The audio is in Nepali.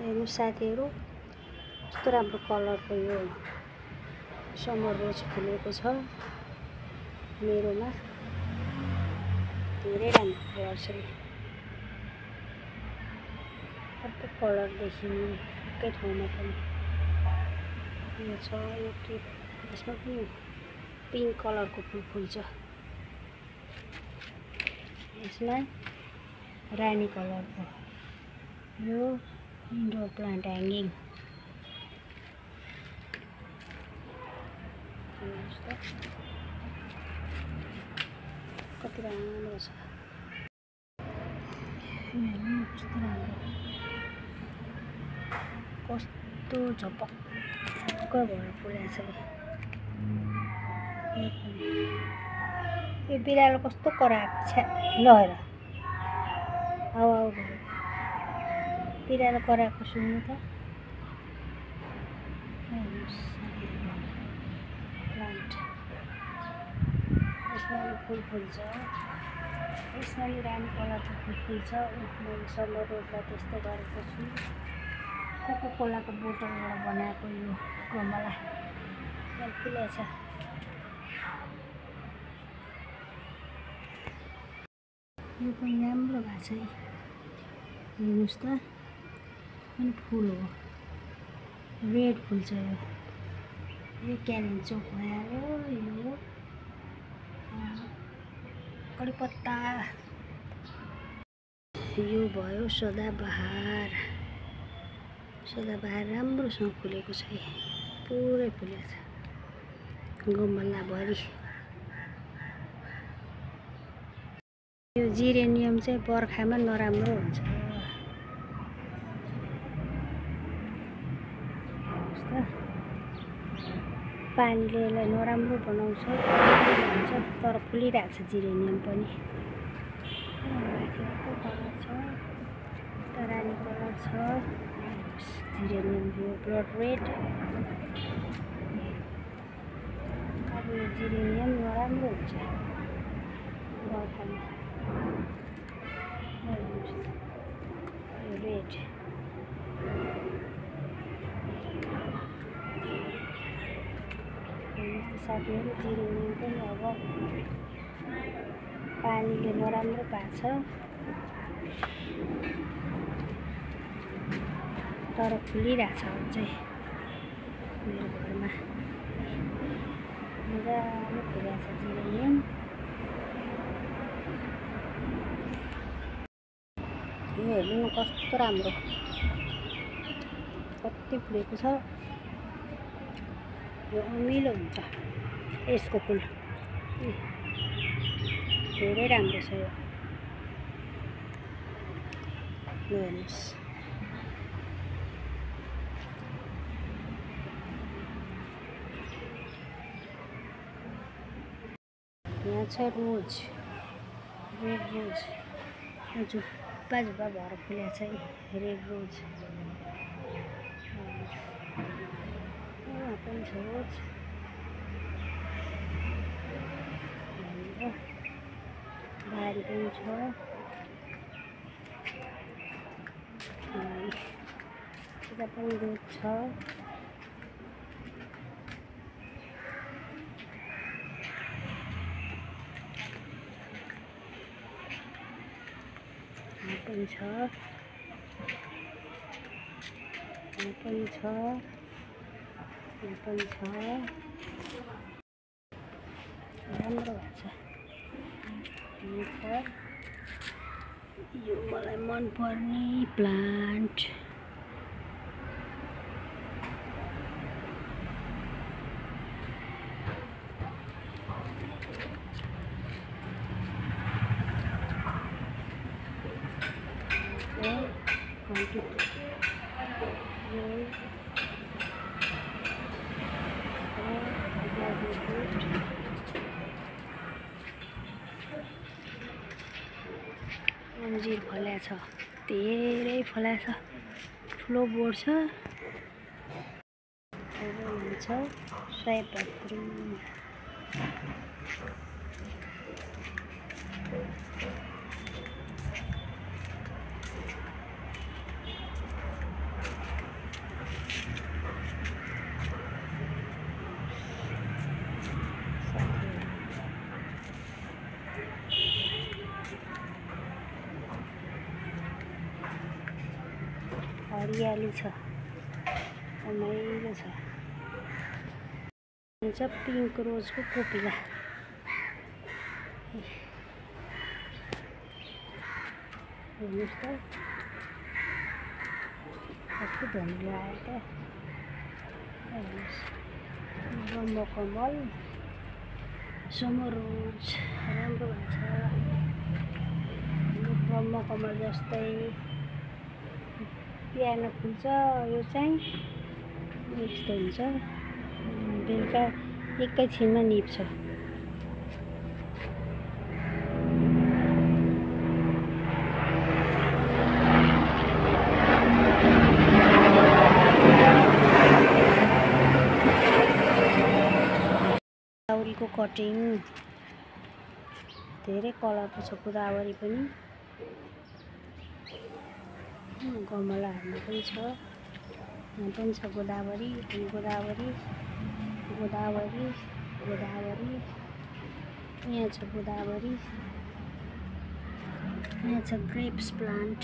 हेर्नु साथीहरु कस्तो राम्रो कलरको यो समर रोज फुलेको छ मेरोमा। धेरै राम्रो कलर छ। अर्को कलर देखिने एकै ठाउँमा पनि यो छ। यो के यसमा पनि पिंक कलरको फुल फुल्छ। यसमा रानी कलरको यो इन्डोर प्लान्ट ह्याङ्गिङ। कति राम्रो छ। हेर्नु कस्तो राम्रो कस्तो झपक्क भएर फुलेको छ। यो बिरालो कस्तो कराएको छ। ल हेर आऊ आऊ बिरालो कराएको सुन्नु त। प्लान्ट यसमा फुल फुल्छ। यसमा रानी कलरको फुल फुल्छ। मैले समर रोजलाई त्यस्तो गरेको छु। कोको कोलाको बोतलबाट बनाएको यो गमला फुलेछ। यो पनि राम्रो भएको छ। हेर्नुस् त अनि फुल हो रेड फुल छ। यो क्यारेन चोक भइहाल्यो। यो कडी पत्ता यो भयो सदाबहार। सदाबहार राम्रोसँग फुलेको छ। पुरै फुलेको छ गमला भरि। यो जिरेनियम चाहिँ बर्खामा नराम्रो हुन्छ। पानीले यसलाई नराम्रो बनाउँछ भन्छ तर फुलिरहेको छ जिरेनियम पनि। माथि अर्को कलर छ रानी कलर छ। जिरेनियम यो ब्लड रेड। अब यो जिरेनियम नराम्रो हुन्छ बर्खामा। यो रेड साथीहरु जिरेनियम पनि अब पानीले नराम्रो पार्छ तर फुलिरहेछ अझै मेरो घरमा। मजाले फुलेको छ जिरेनियम। यो हेर्नु कस्तो राम्रो कति फुलेको छ। यो अमिलो हुन्छ यसको फुल धेरै राम्रो छ। यो हेर्नुस् यहाँ छ रोज रेड रोज। यो झुप्पा झुप्पा भएर फुलेको छ रेड रोज। यहाँ पनि छ रोज। बारी पनि छ। यता पनि रोज छ। यहाँ पनि छ। यहाँ पनि छ। यहाँ पनि छ। राम्रो भएको छ। यो मलाई मन पर्ने प्लान्ट। अन्जिर फलेको छ धेरै फलेको छ। ठुलो बोट छ। हुन्छ सयपत्री हरियाली छ, रमाइलो छ। हुन्छ पिङ्क रोजको कोपिला। हेर्नुहोस् त कस्तो धमिलो आयो त। हेर्नुहोस् ब्रह्मकमल, समरोज राम्रो भएको छ। ब्रह्मकमल जस्तै बिहान फुल्छ, यो चाहिँ यस्तो हुन्छ, बेलुका एकैछिनमा निप्छ। गोदावरीको कटिङ धेरै कलरको छ, गोदावरी पनि गमलाहरूमा पनि छ। यहाँ पनि छ गोदावरी, गोदावरी गोदावरी गोदावरी, यहाँ छ गोदावरी, यहाँ छ ग्रेप्स प्लान्ट।